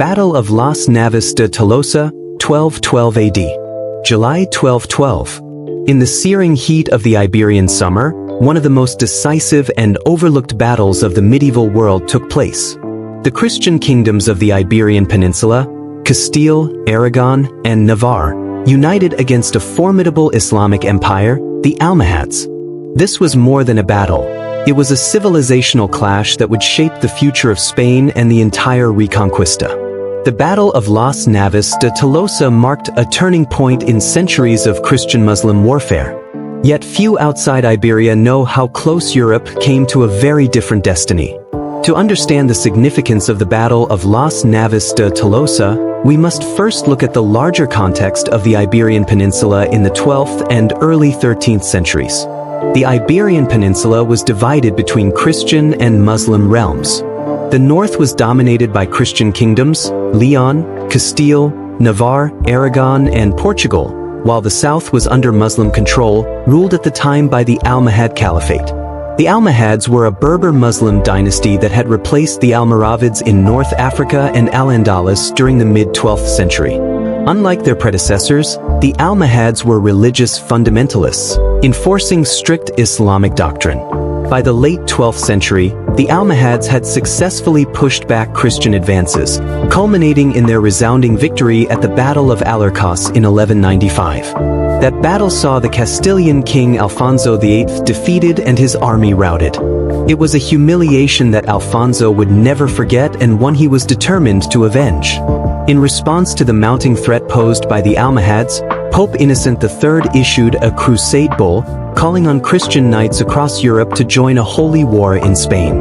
Battle of Las Navas de Tolosa, 1212 AD. July 1212. In the searing heat of the Iberian summer, one of the most decisive and overlooked battles of the medieval world took place. The Christian kingdoms of the Iberian Peninsula, Castile, Aragon, and Navarre, united against a formidable Islamic empire, the Almohads. This was more than a battle. It was a civilizational clash that would shape the future of Spain and the entire Reconquista. The Battle of Las Navas de Tolosa marked a turning point in centuries of Christian-Muslim warfare. Yet few outside Iberia know how close Europe came to a very different destiny. To understand the significance of the Battle of Las Navas de Tolosa, we must first look at the larger context of the Iberian Peninsula in the 12th and early 13th centuries. The Iberian Peninsula was divided between Christian and Muslim realms. The north was dominated by Christian kingdoms, Leon, Castile, Navarre, Aragon, and Portugal, while the south was under Muslim control, ruled at the time by the Almohad Caliphate. The Almohads were a Berber Muslim dynasty that had replaced the Almoravids in North Africa and Al-Andalus during the mid-12th century. Unlike their predecessors, the Almohads were religious fundamentalists, enforcing strict Islamic doctrine. By the late 12th century, the Almohads had successfully pushed back Christian advances, culminating in their resounding victory at the Battle of Alarcos in 1195. That battle saw the Castilian king Alfonso VIII defeated and his army routed. It was a humiliation that Alfonso would never forget and one he was determined to avenge. In response to the mounting threat posed by the Almohads, Pope Innocent III issued a Crusade bull, calling on Christian knights across Europe to join a holy war in Spain.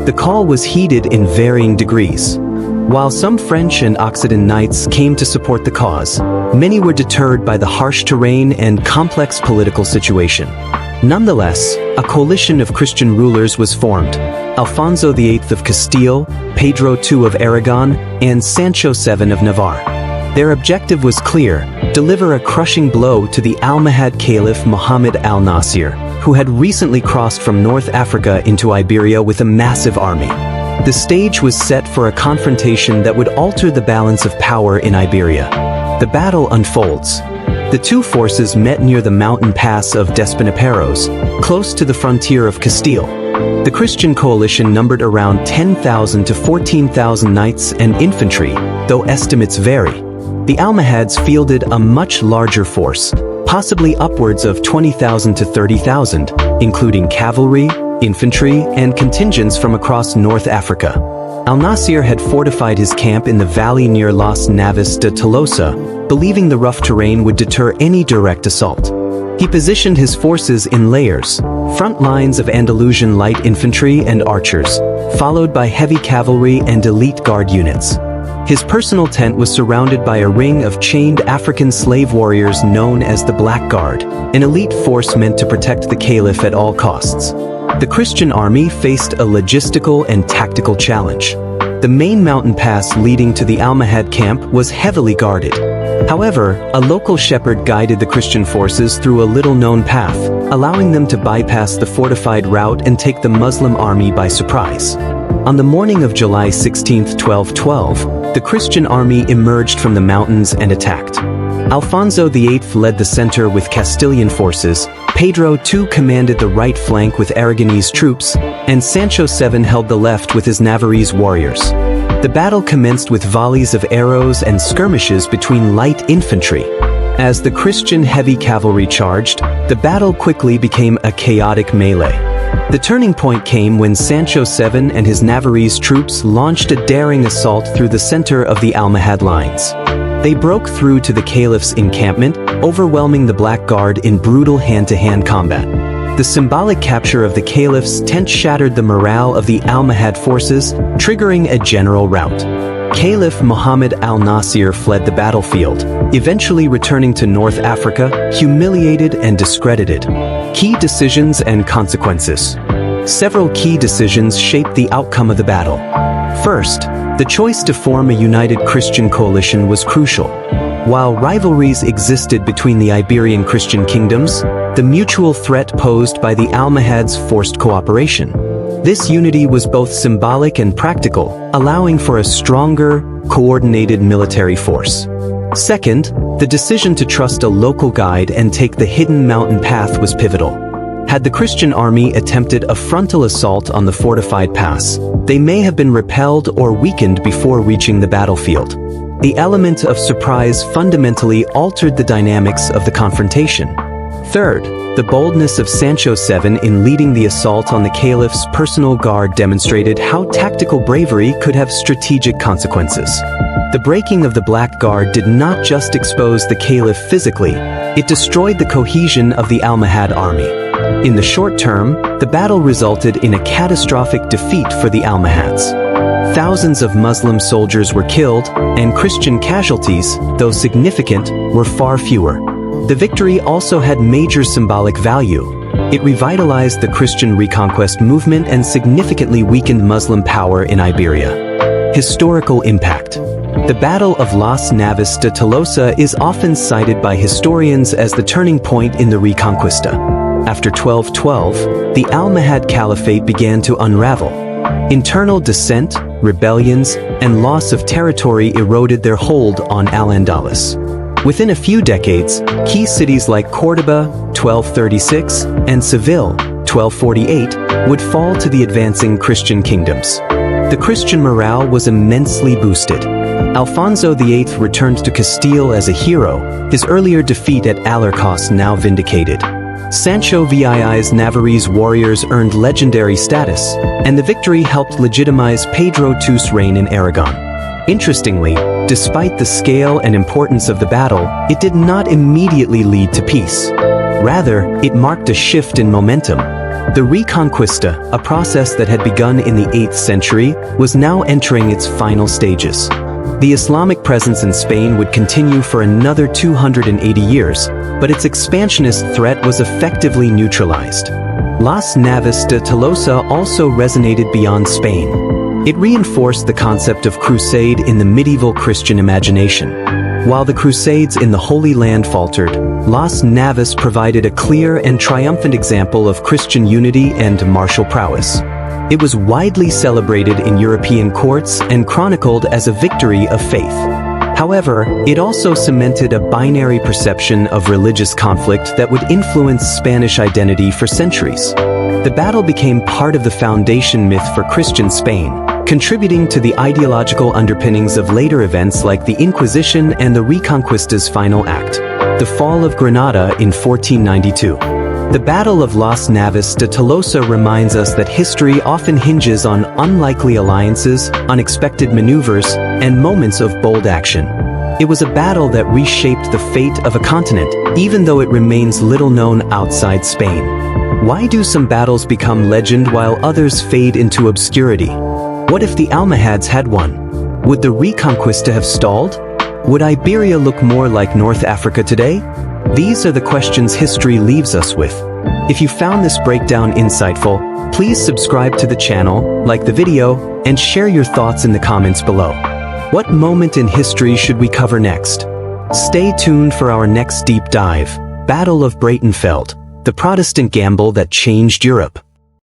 The call was heeded in varying degrees. While some French and Occitan knights came to support the cause, many were deterred by the harsh terrain and complex political situation. Nonetheless, a coalition of Christian rulers was formed: Alfonso VIII of Castile, Pedro II of Aragon, and Sancho VII of Navarre. Their objective was clear: deliver a crushing blow to the Almohad Caliph Muhammad al-Nasir, who had recently crossed from North Africa into Iberia with a massive army. The stage was set for a confrontation that would alter the balance of power in Iberia. The battle unfolds. The two forces met near the mountain pass of Despinaperos, close to the frontier of Castile. The Christian coalition numbered around 10,000 to 14,000 knights and infantry, though estimates vary. The Almohads fielded a much larger force, possibly upwards of 20,000 to 30,000, including cavalry, infantry, and contingents from across North Africa. Al-Nasir had fortified his camp in the valley near Las Navas de Tolosa, believing the rough terrain would deter any direct assault. He positioned his forces in layers, front lines of Andalusian light infantry and archers, followed by heavy cavalry and elite guard units. His personal tent was surrounded by a ring of chained African slave warriors known as the Black Guard, an elite force meant to protect the caliph at all costs. The Christian army faced a logistical and tactical challenge. The main mountain pass leading to the Almohad camp was heavily guarded. However, a local shepherd guided the Christian forces through a little-known path, allowing them to bypass the fortified route and take the Muslim army by surprise. On the morning of July 16, 1212, the Christian army emerged from the mountains and attacked. Alfonso VIII led the center with Castilian forces, Pedro II commanded the right flank with Aragonese troops, and Sancho VII held the left with his Navarrese warriors. The battle commenced with volleys of arrows and skirmishes between light infantry. As the Christian heavy cavalry charged, the battle quickly became a chaotic melee. The turning point came when Sancho VII and his Navarrese troops launched a daring assault through the center of the Almohad lines. They broke through to the caliph's encampment, overwhelming the Black Guard in brutal hand-to-hand combat. The symbolic capture of the caliph's tent shattered the morale of the Almohad forces, triggering a general rout. Caliph Muhammad al-Nasir fled the battlefield, eventually returning to North Africa, humiliated and discredited. Key decisions and consequences. Several key decisions shaped the outcome of the battle. First, the choice to form a united Christian coalition was crucial. While rivalries existed between the Iberian Christian kingdoms, the mutual threat posed by the Almohads forced cooperation. This unity was both symbolic and practical, allowing for a stronger, coordinated military force. Second, the decision to trust a local guide and take the hidden mountain path was pivotal. Had the Christian army attempted a frontal assault on the fortified pass, they may have been repelled or weakened before reaching the battlefield. The element of surprise fundamentally altered the dynamics of the confrontation. Third, the boldness of Sancho VII in leading the assault on the Caliph's personal guard demonstrated how tactical bravery could have strategic consequences. The breaking of the Black Guard did not just expose the Caliph physically, it destroyed the cohesion of the Almohad army. In the short term, the battle resulted in a catastrophic defeat for the Almohads. Thousands of Muslim soldiers were killed, and Christian casualties, though significant, were far fewer. The victory also had major symbolic value. It revitalized the Christian Reconquest movement and significantly weakened Muslim power in Iberia. Historical impact. The Battle of Las Navas de Tolosa is often cited by historians as the turning point in the Reconquista. After 1212, the Almohad Caliphate began to unravel. Internal dissent, rebellions, and loss of territory eroded their hold on Al-Andalus. Within a few decades, key cities like Córdoba, 1236, and Seville, 1248, would fall to the advancing Christian kingdoms. The Christian morale was immensely boosted. Alfonso VIII returned to Castile as a hero, his earlier defeat at Alarcos now vindicated. Sancho VII's Navarrese warriors earned legendary status, and the victory helped legitimize Pedro II's reign in Aragon. Interestingly, despite the scale and importance of the battle, it did not immediately lead to peace. Rather, it marked a shift in momentum. The Reconquista, a process that had begun in the 8th century, was now entering its final stages. The Islamic presence in Spain would continue for another 280 years, but its expansionist threat was effectively neutralized. Las Navas de Tolosa also resonated beyond Spain. It reinforced the concept of crusade in the medieval Christian imagination. While the Crusades in the Holy Land faltered, Las Navas provided a clear and triumphant example of Christian unity and martial prowess. It was widely celebrated in European courts and chronicled as a victory of faith. However, it also cemented a binary perception of religious conflict that would influence Spanish identity for centuries. The battle became part of the foundation myth for Christian Spain, contributing to the ideological underpinnings of later events like the Inquisition and the Reconquista's final act, the fall of Granada in 1492. The Battle of Las Navas de Tolosa reminds us that history often hinges on unlikely alliances, unexpected maneuvers, and moments of bold action. It was a battle that reshaped the fate of a continent, even though it remains little known outside Spain. Why do some battles become legend while others fade into obscurity? What if the Almohads had won? Would the Reconquista have stalled? Would Iberia look more like North Africa today? These are the questions history leaves us with. If you found this breakdown insightful, please subscribe to the channel, like the video, and share your thoughts in the comments below. What moment in history should we cover next? Stay tuned for our next deep dive, Battle of Breitenfeld, the Protestant gamble that changed Europe.